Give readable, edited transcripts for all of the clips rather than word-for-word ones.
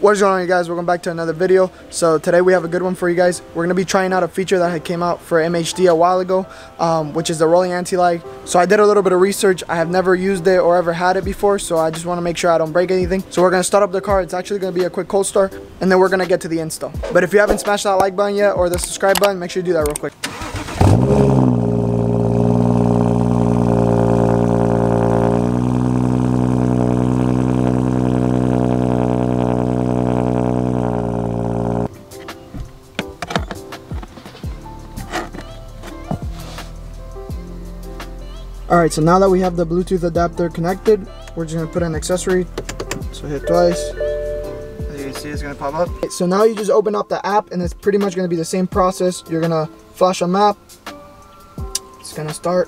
What is going on, you guys? Welcome back to another video. So today we have a good one for you guys. We're going to be trying out a feature that had came out for MHD a while ago, which is the rolling anti-lag. So I did a little bit of research. I have never used it or ever had it before, so I just want to make sure I don't break anything. So we're going to start up the car. It's actually going to be a quick cold start, and then we're going to get to the install. But if you haven't smashed that like button yet or the subscribe button, make sure you do that real quick. Alright, so now that we have the Bluetooth adapter connected, we're just going to put an accessory. So hit twice. As you can see, it's going to pop up. Okay, so now you just open up the app, and it's pretty much going to be the same process. You're going to flash a map. It's going to start.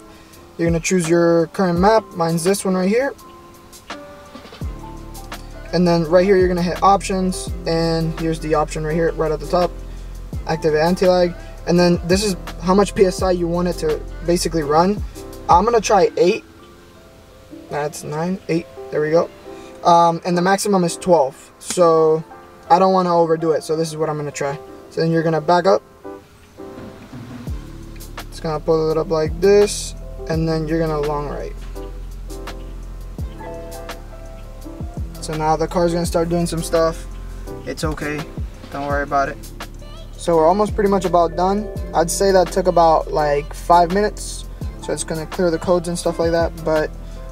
You're going to choose your current map. Mine's this one right here. And then right here, you're going to hit options. And here's the option right here, right at the top. Activate anti-lag. And then this is how much PSI you want it to basically run. I'm gonna try 8. That's 9, 8. There we go. And the maximum is 12. So I don't want to overdo it. So this is what I'm gonna try. So then you're gonna back up. It's gonna pull it up like this, and then you're gonna long right. So now the car's gonna start doing some stuff. It's okay. Don't worry about it. So we're almost pretty much about done. I'd say that took about like 5 minutes. So it's going to clear the codes and stuff like that. But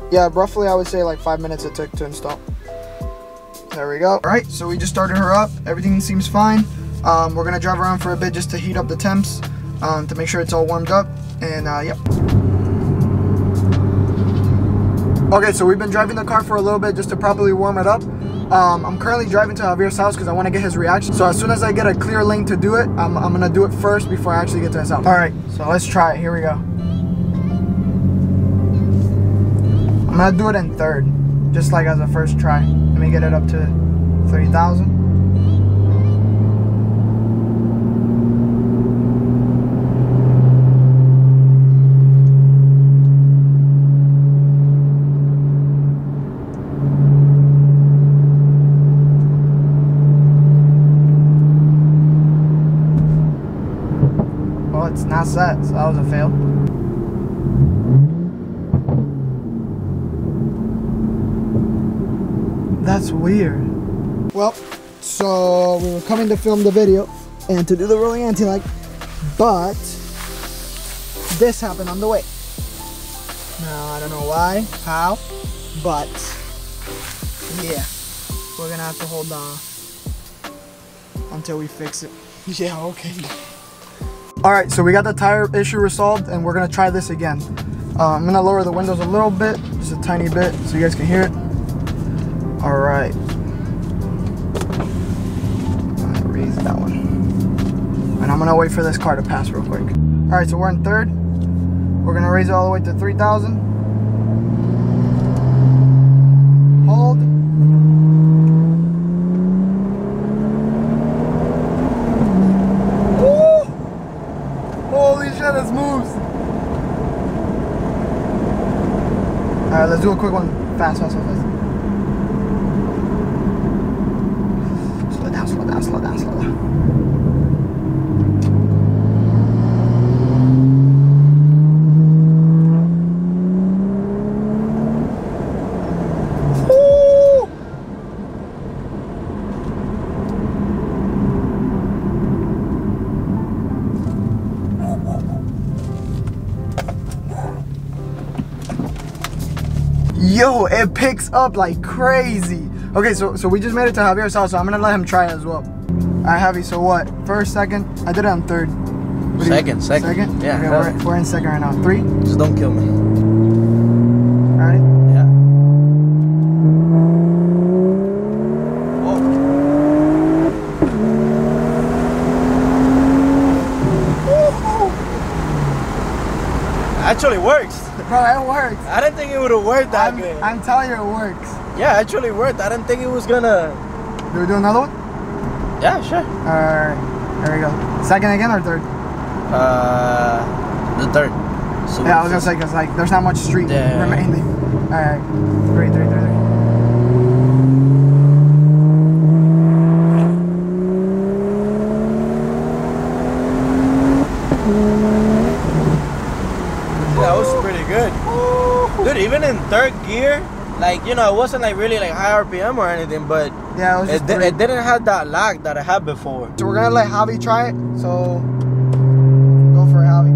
yeah, roughly I would say like 5 minutes it took to install. There we go. Alright, so we just started her up. Everything seems fine. We're going to drive around for a bit just to heat up the temps. To make sure it's all warmed up. And yep. Okay, so we've been driving the car for a little bit just to properly warm it up. I'm currently driving to Javier's house because I want to get his reaction. So as soon as I get a clear lane to do it, I'm going to do it first before I actually get to his house. Alright, so let's try it. Here we go. I'm gonna do it in third, just like as a first try. Let me get it up to 30,000. Well, it's not set, so that was a fail. That's weird. Well, so we were coming to film the video and to do the rolling anti-lag, but this happened on the way. Now, I don't know why, how, but yeah, we're gonna have to hold on until we fix it. Yeah, okay. Alright, so we got the tire issue resolved, and we're gonna try this again. I'm gonna lower the windows a little bit, just a tiny bit, so you guys can hear it. Alright. I'm gonna raise that one. And I'm gonna wait for this car to pass real quick. Alright, so we're in third. We're gonna raise it all the way to 3,000. Hold. Woo! Holy shit, it moves. Alright, let's do a quick one. Fast, fast, fast, fast. Slow down, slow down, slow down. Woo! Yo, it picks up like crazy. Okay, so we just made it to Javier's house, so I'm gonna let him try it as well. Alright, Javi, so what? First, second? I did it on third. Second. Second? Yeah. Okay, we're in second right now. 3? Just don't kill me. Alright? Yeah. Whoa. Actually works. Bro, it works. I didn't think it would have worked that good. I'm telling you, it works. Yeah, actually worked. I didn't think it was gonna... Do we do another one? Yeah, sure. Alright, there we go. Second again or third? The third. So yeah, I was gonna say, because like, there's not much street remaining. Alright, 3, 3, 3, 3. third gear, like, you know, it wasn't like really like high RPM or anything, but Yeah, it was just it didn't have that lag that I had before. So we're gonna let Javi try it. So go for it, Javi.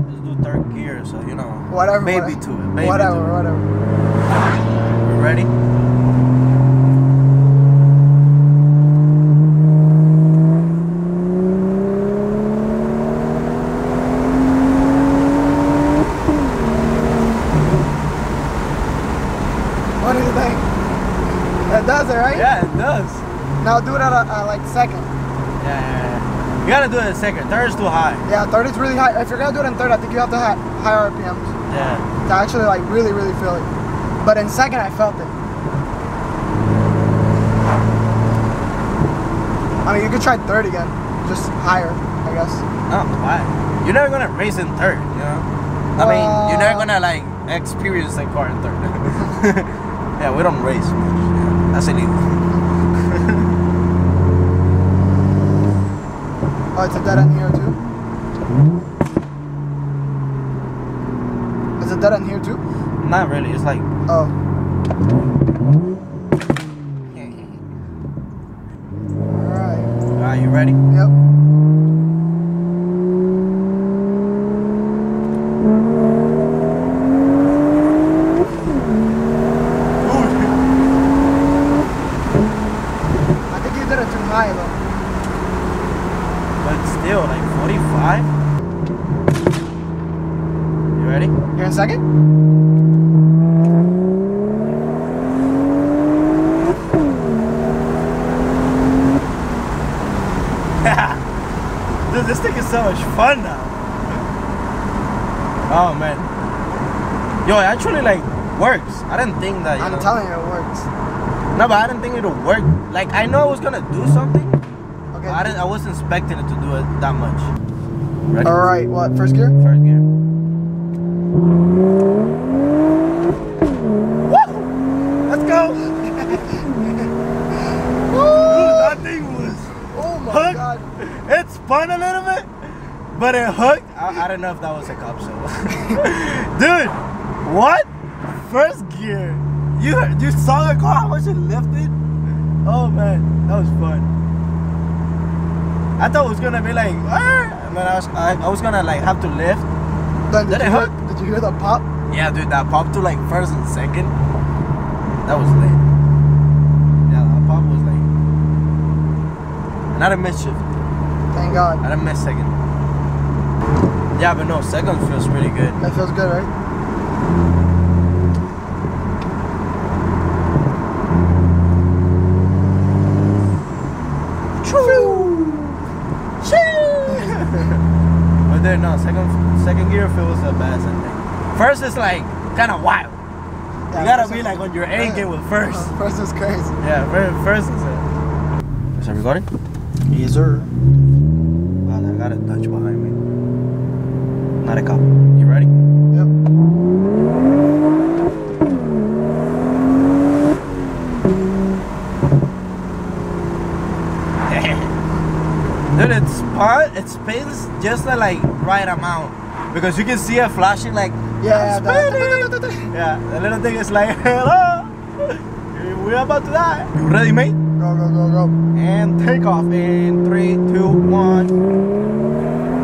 Let's do third gear, so you know. Whatever. Baby to it. Baby Whatever. to it. Whatever. We ready? What do you think? It does it, right? Yeah, it does. Now do it at like second. Yeah. You gotta do it in second. Third is too high. Yeah, third is really high. If you're gonna do it in third, I think you have to have higher RPMs Yeah. to actually like really feel it. But in second, I felt it. I mean, you could try third again, just higher, I guess. No, why? You're never gonna race in third, you know? I mean, you're never gonna like experience a car in third. Yeah, we don't race much. Yeah, that's illegal. Oh, it's a dead end here too? Is it dead end here too? Not really, it's like... Oh. Alright. Alright, you ready? Yep. I think you did it too high though. But still, like 45? You ready? Here in second? Dude, this thing is so much fun now. Oh man. Yo, it actually like works. I didn't think that, you I'm know. telling you, it works. No, but I didn't think it would work. Like, I know I was gonna do something, Okay. but I wasn't expecting it to do it that much. Ready? Alright, what? First gear? First gear. Woo! Let's go! Dude, that thing was Oh my hooked. god. It spun a little bit, but it hooked. I don't know if that was a cop show. Dude, what? First gear. You saw the car, how much it lifted? Oh man, that was fun. I thought it was gonna be like, and then I was gonna like have to lift. Then Did it hook? Did you hear the pop? Yeah, dude, that pop to like first and second. That was lit. Yeah, that pop was like, not a mid shift. Thank God. I didn't miss second. Yeah, but no, second feels pretty good. That feels good, right? But then no, second gear feels the best, I think. First is like kind of wild. Yeah, You gotta first be is- like on your A game with first. First is crazy. Yeah, first is it. Is it recording? Yes, sir. Wow, I got a Dutch behind me. Not a cop. You ready? Yep. Dude, it spins just the like right amount because you can see it flashing like Yeah, spinning. Yeah, the little thing is like hello, we're about to die. You ready, mate? Go, go, go, go. And take off in 3, 2, 1.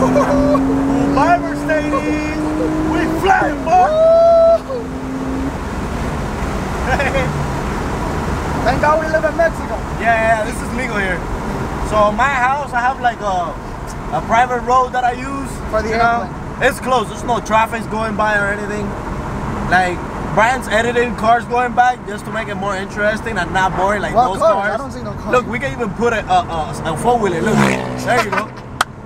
Bye, Mercedes. We flying, boy. Thank God we live in Mexico. Yeah, this is legal here. So my house, I have like a private road that I use For the you know? airplane. It's closed. There's no traffic going by or anything. Like Brian's editing cars going by just to make it more interesting and not boring like What those cars? cars. I don't see no cars. Look, we can even put a four-wheeler. Look, there you go.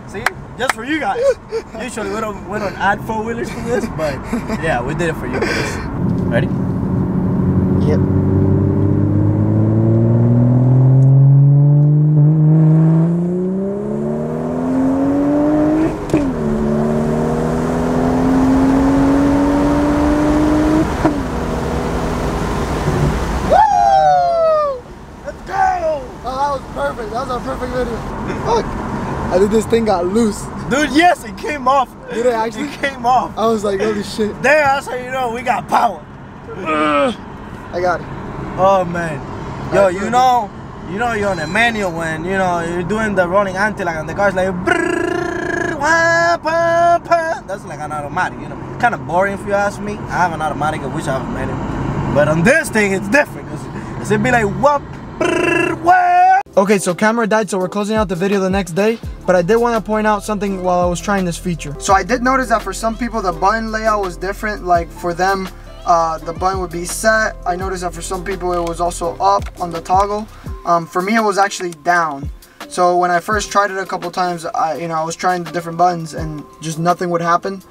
See? Just for you guys. Usually we don't add four-wheelers to this, but yeah, we did it for you guys. Ready? Yep. Let's go! Oh, that was perfect. That was a perfect video. Look. I think this thing got loose. Dude, yes, it came off. Did it actually? It came off. I was like, holy shit. There, that's how you know we got power. I got it. Oh man. Yo, you know you're on a manual when you're doing the rolling anti-lock and the car's like brrr, wah, pa, pa. That's like an automatic, kind of boring if you ask me. I have an automatic, I wish I have a manual, but on this thing it's different because it'd be like whoop, brrr, wah. Okay, so camera died, so we're closing out the video the next day, but I did want to point out something while I was trying this feature. So I did notice that for some people the button layout was different. Like for them, the button would be set. I noticed that for some people it was also up on the toggle. For me it was actually down. So when I first tried it a couple times, I was trying the different buttons and just nothing would happen,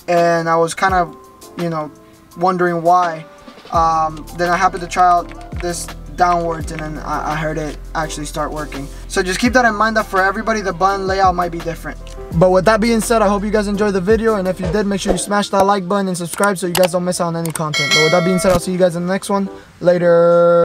and I was kind of wondering why. Then I happened to try out this downwards, and then I heard it actually start working. So just keep that in mind, that for everybody the button layout might be different. But with that being said, I hope you guys enjoyed the video, and if you did, make sure you smash that like button and subscribe so you guys don't miss out on any content. But with that being said, I'll see you guys in the next one. Later.